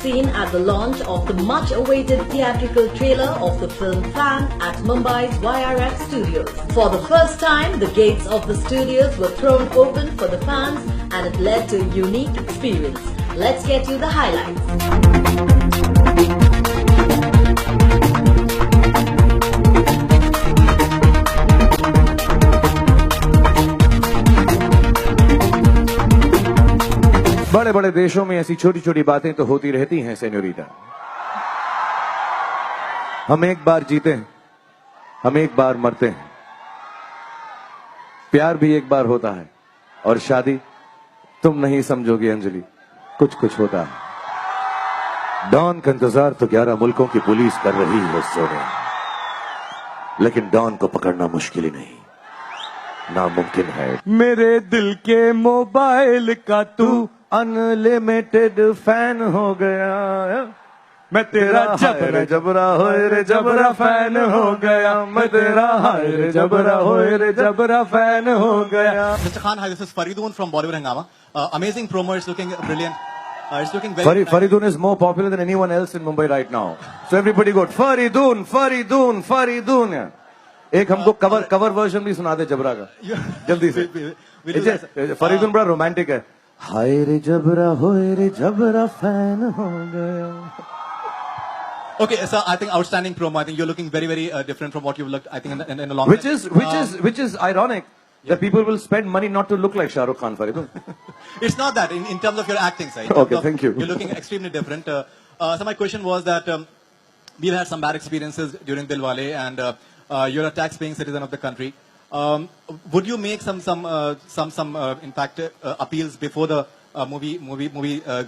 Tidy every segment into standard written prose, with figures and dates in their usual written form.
scene at the launch of the much-awaited theatrical trailer of the film Fan at Mumbai's YRF Studios. For the first time, the gates of the studios were thrown open for the fans and it led to a unique experience. Let's get you the highlights. बड़े बड़े देशों में ऐसी छोटी छोटी बातें तो होती रहती हैं सेन्योरिटा। हम एक बार जीते हैं, हम एक बार मरते हैं, प्यार भी एक बार होता है और शादी तुम नहीं समझोगी अंजलि, कुछ कुछ होता है। डॉन का इंतजार तो 11 मुल्कों की पुलिस कर रही है सोने, लेकिन डॉन को पकड़ना मुश्किल ही नहीं, नामुमकिन है। मेरे दिल के मोबाइल का तू अनलिमिटेड फैन हो गया, मैं तेरा जबरा जबरा होए रे जबरा फैन हो गया, मैं तेरा हाय रे जबरा होए रे जबरा फैन हो गया। Mr. Khan, hi, this is Faridoon from Bollywood Hangama. Amazing promo, it's looking brilliant. It's looking very. Faridoon is more popular than anyone else in Mumbai right now. So everybody go Faridoon, Faridoon, Faridoon. एक हमको cover version भी सुना दे जबरा का जल्दी से। फरीदून बड़ा romantic है। हाय रे जबरा होए रे जबरा फैन हो गया। Okay, so I think outstanding promo. I think you're looking very, very different from what you've looked. I think in a long. Which is ironic that people will spend money not to look like Shah Rukh Khan, Faridoon. It's not that in terms of your acting side. Okay, thank you. You're looking extremely different. So my question was that we've had some bad experiences during Dilwale, and you're a tax-paying citizen of the country. Would you make some in fact appeals before the movie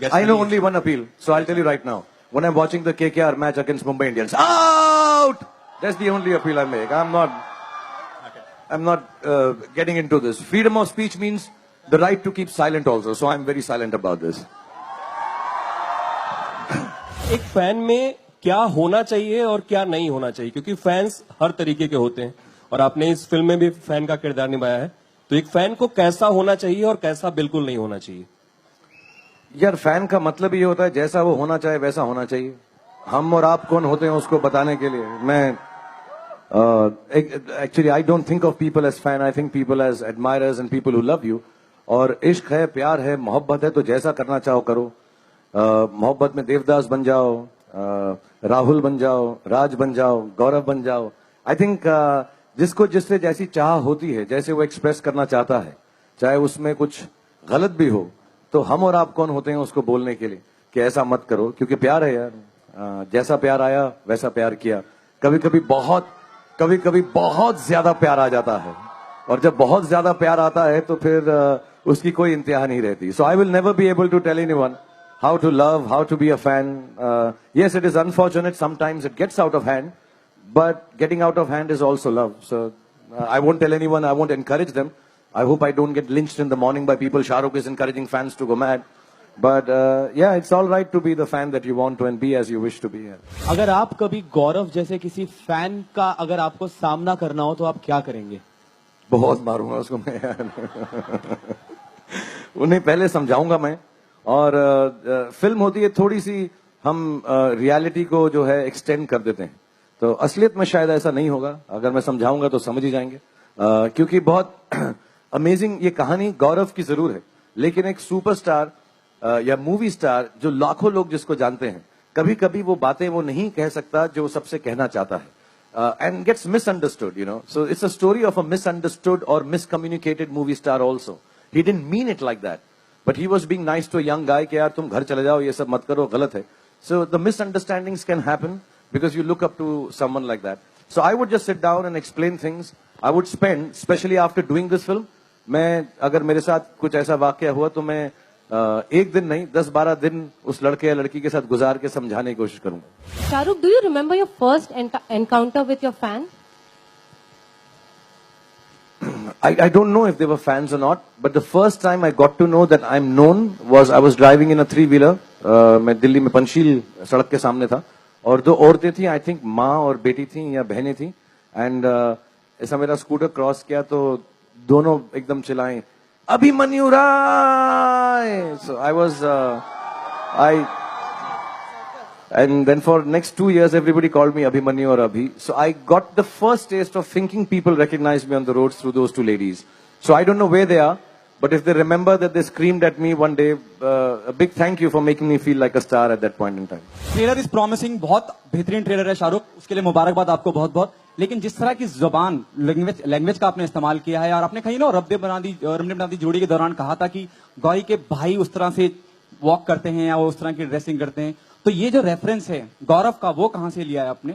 gets? I know only one appeal, so I'll tell you right now. When I'm watching the KKR match against Mumbai Indians, out! That's the only appeal I make. I'm not getting into this. Freedom of speech means the right to keep silent also, so I'm very silent about this. एक fan में क्या होना चाहिए और क्या नहीं होना चाहिए, क्योंकि फैंस हर तरीके के होते हैं और आपने इस फिल्म में भी फैन का किरदार निभाया है, तो एक फैन को कैसा होना चाहिए और कैसा बिल्कुल नहीं होना चाहिए? यार फैन का मतलब ये होता है जैसा वो होना चाहे वैसा होना चाहिए। हम और आप कौन होते हैं उसको बताने के लिए। मैं actually I don't think of people as fan, I think people as admirers and people who love you. और इश्क है, प्यार है, मोहब्बत है, तो जैसा करना चाहो करो। मोहब्बत में देवदास बन जाओ, राहुल बन जाओ, राज बन जाओ, गौरव बन जाओ। आई थिंक जिसको जिससे जैसी चाह होती है, जैसे वो एक्सप्रेस करना चाहता है, चाहे उसमें कुछ गलत भी हो, तो हम और आप कौन होते हैं उसको बोलने के लिए कि ऐसा मत करो, क्योंकि प्यार है यार। जैसा प्यार आया वैसा प्यार किया। कभी कभी बहुत ज्यादा प्यार आ जाता है, और जब बहुत ज्यादा प्यार आता है तो फिर उसकी कोई इंतहा नहीं रहती। So I will never be able to tell anyone how to love, how to be a fan. Yes, it is unfortunate. Sometimes it gets out of hand, but getting out of hand is also love. So I won't tell anyone. I won't encourage them. I hope I don't get lynched in the morning by people. Shah Rukh is encouraging fans to go mad. But yeah, it's all right to be the fan that you want to and be as you wish to be. अगर आप कभी गौरव जैसे किसी fan का अगर आपको सामना करना हो तो आप क्या करेंगे? बहुत मारूंगा उसको मैं यार। उन्हें पहले समझाऊंगा मैं। और फिल्म होती है थोड़ी सी, हम रियलिटी को जो है एक्सटेंड कर देते हैं, तो असलियत में शायद ऐसा नहीं होगा। अगर मैं समझाऊंगा तो समझ ही जाएंगे, क्योंकि बहुत अमेजिंग ये कहानी गौरव की जरूर है, लेकिन एक सुपरस्टार या मूवी स्टार जो लाखों लोग जिसको जानते हैं, कभी कभी वो बातें वो नहीं कह सकता जो सबसे कहना चाहता है, and gets misunderstood, you know. So it's a story of a misunderstood और miscommunicated movie star also. He didn't mean it like that, but he was being nice to a young guy कि यार तुम घर चले जाओ, ये सब मत करो, गलत है। So the misunderstandings can happen because you look up to someone like that. So I would just sit down and explain things. I would spend, especially after doing this film, मैं अगर मेरे साथ कुछ ऐसा वाकया हुआ तो मैं एक दिन नहीं 10-12 दिन उस लड़के या लड़की के साथ गुजार के समझाने की कोशिश करूंगा। Shahrukh, do you remember your first encounter with your fan? I don't know if they were fans or not, but the first time I got to know that I'm known was I was driving in a 3-wheeler. मैं दिल्ली में पंचशील सड़क के सामने था और 2 औरतें थी, I think माँ और बेटी थी या बहनें थी, एंड ऐसा मेरा स्कूटर क्रॉस किया तो दोनों एकदम चिल्लाएं, अभिमन्यु राय। So I was And then for next 2 years, everybody called me Abhimanyu or Abhi. So I got the first taste of thinking people recognized me on the roads through those two ladies. So I don't know where they are, but if they remember that they screamed at me one day, a big thank you for making me feel like a star at that point in time. Trailer is promising, बहुत बेहतरीन trailer है शाहरुख, उसके लिए मुबारकबाद आपको बहुत बहुत। लेकिन जिस तरह की जुबान लैंग्वेज का आपने इस्तेमाल किया है, और आपने कहीं ना रब्बे बना दी जोड़ी के दौरान कहा था कि गौरी के भाई उस तरह से वॉक करते हैं या वो उस तरह की ड्रेसिंग करते हैं, तो ये जो रेफरेंस है गौरव का, वो कहां से लिया है आपने?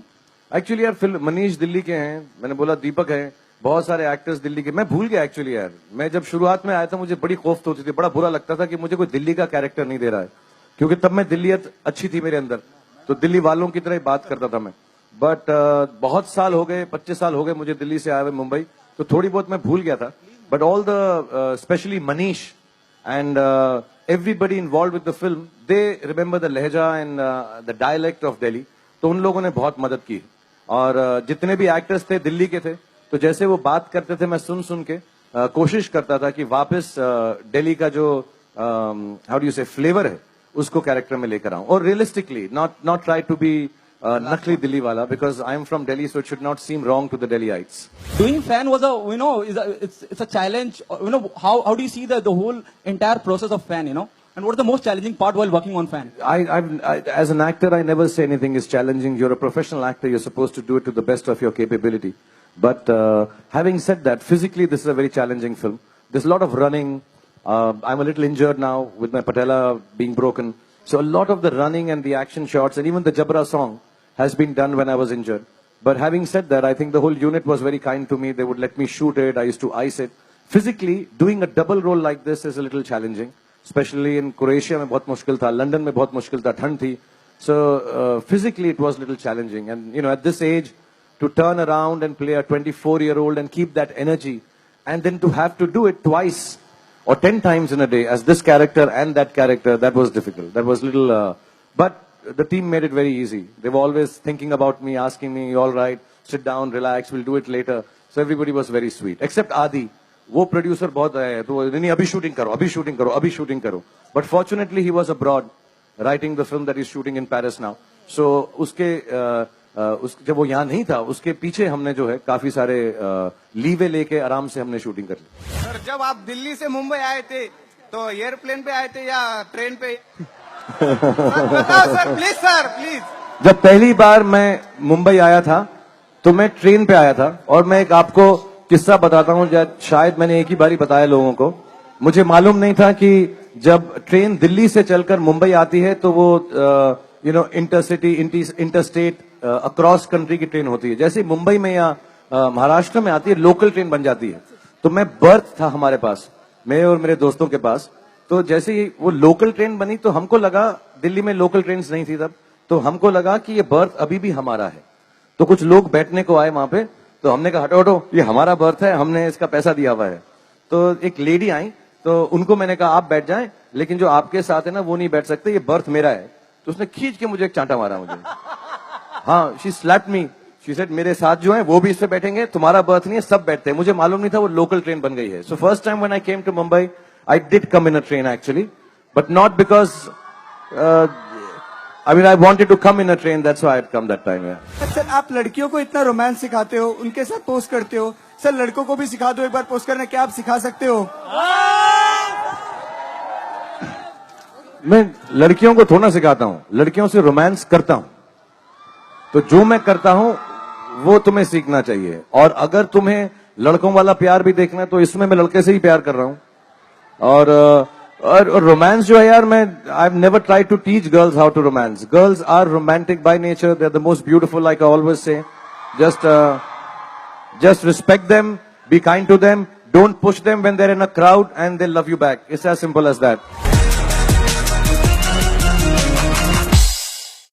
एक्चुअली यार फिल्म मनीष दिल्ली के हैं, मैंने बोला दीपक है, बहुत सारे एक्टर्स दिल्ली के। मैं भूल गया एक्चुअली यार, मैं जब शुरुआत में आया था मुझे बड़ी खौफ होती थी, बड़ा बुरा लगता था कि मुझे कोई दिल्ली का कैरेक्टर नहीं दे रहा है, क्योंकि तब मैं दिल्लीयत अच्छी थी मेरे अंदर, तो दिल्ली वालों की तरह ही बात करता था मैं। बट बहुत साल हो गए, 25 साल हो गए मुझे दिल्ली से आए हुए मुंबई, तो थोड़ी बहुत मैं भूल गया था। But all the specially Manish and everybody involved with the film, they remember the लहजा and the dialect of Delhi, तो उन लोगों ने बहुत मदद की। और जितने भी एक्टर्स थे दिल्ली के थे, तो जैसे वो बात करते थे मैं सुन सुन के कोशिश करता था कि वापस दिल्ली का जो how do you say flavour है उसको कैरेक्टर में लेकर आऊं, और realistically not try to be नकली दिल्ली वाला, because I am from Delhi, so it should not seem wrong to the Delhiites. Doing fan was it's a challenge. How do you see the whole entire process of fan? And what is the most challenging part while working on fan? I as an actor, I never say anything is challenging. You're a professional actor. You're supposed to do it to the best of your capability. But having said that, physically this is a very challenging film. There's a lot of running. I'm a little injured now with my patella being broken. So a lot of the running and the action shots and even the Jabra song has been done when I was injured. But having said that, I think the whole unit was very kind to me. They would let me shoot it. I used to ice it. Physically, doing a double role like this is a little challenging. Especially in Croatia, mein bahut mushkil tha. London mein bahut mushkil tha. Thand thi. So physically, it was a little challenging. And at this age, to turn around and play a 24-year-old and keep that energy, and then to have to do it twice or 10 times in a day as this character and that character, that was difficult. That was little, but the team made it very easy. They were always thinking about me, asking me, all right, sit down, relax, we'll do it later. So everybody was very sweet. Except Adi. वो producer बहुत है, तो नहीं अभी shooting करो, अभी shooting करो, अभी shooting करो. But fortunately he was abroad, writing the film that he's shooting in Paris now. So उसके जब वो यहाँ नहीं था, उसके पीछे हमने जो है काफी सारे लीवे लेके आराम से हमने शूटिंग कर ली। सर जब आप दिल्ली से मुंबई आए थे तो एयरप्लेन पे आए थे या ट्रेन पे? बताओ सर प्लीज। जब पहली बार मैं मुंबई आया था तो मैं ट्रेन पे आया था, और मैं एक आपको किस्सा बताता हूँ, शायद मैंने एक ही बारी बताया लोगों को। मुझे मालूम नहीं था कि जब ट्रेन दिल्ली से चलकर मुंबई आती है तो वो इंटरसिटी इंटरस्टेट अक्रॉस कंट्री की ट्रेन होती है। जैसे मुंबई में या महाराष्ट्र में आती है लोकल ट्रेन बन जाती है। तो मैं बर्थ था हमारे पास, मेरे और मेरे दोस्तों के पास। तो जैसे ही वो लोकल ट्रेन बनी तो हमको लगा, दिल्ली में लोकल ट्रेन नहीं थी तब, तो हमको लगा कि ये बर्थ अभी भी हमारा है। तो कुछ लोग बैठने को आए वहां पे, तो हमने कहा हटो हटो, ये हमारा बर्थ है, हमने इसका पैसा दिया हुआ है। तो एक लेडी आई, तो उनको मैंने कहा आप बैठ जाएं, लेकिन जो आपके साथ है ना वो नहीं बैठ सकते, ये बर्थ मेरा है। तो उसने खींच के मुझे एक चांटा मारा मुझे। हाँ, she slapped me, she said मेरे साथ जो है वो भी इस पे बैठेंगे, तुम्हारा बर्थ नहीं है, सब बैठते हैं। मुझे मालूम नहीं था वो लोकल ट्रेन बन गई है। So first time when I came to Mumbai I did come in a train actually, but not because I mean, I wanted to come in a train, that's why I'd come that time. Yeah. Sir आप लड़कियों को इतना romance सिखाते हो, उनके साथ post करते हो, सर लड़कों को भी सिखा दो एक बार पोस्ट करना, क्या आप सिखा सकते हो? मैं लड़कियों को थोड़ा सिखाता हूँ, लड़कियों से रोमांस करता हूँ। तो जो मैं करता हूँ वो तुम्हें सीखना चाहिए, और अगर तुम्हें लड़कों वाला प्यार भी देखना है तो इसमें मैं लड़के से ही प्यार कर रहा हूँ। और रोमांस जो है यार, मैं I have never tried to teach girls how to romance. Girls are romantic by nature, they are the most beautiful, like I always say. Just respect them, be kind to them, don't push them when they are in a crowd, and they love you back. It's as simple as that.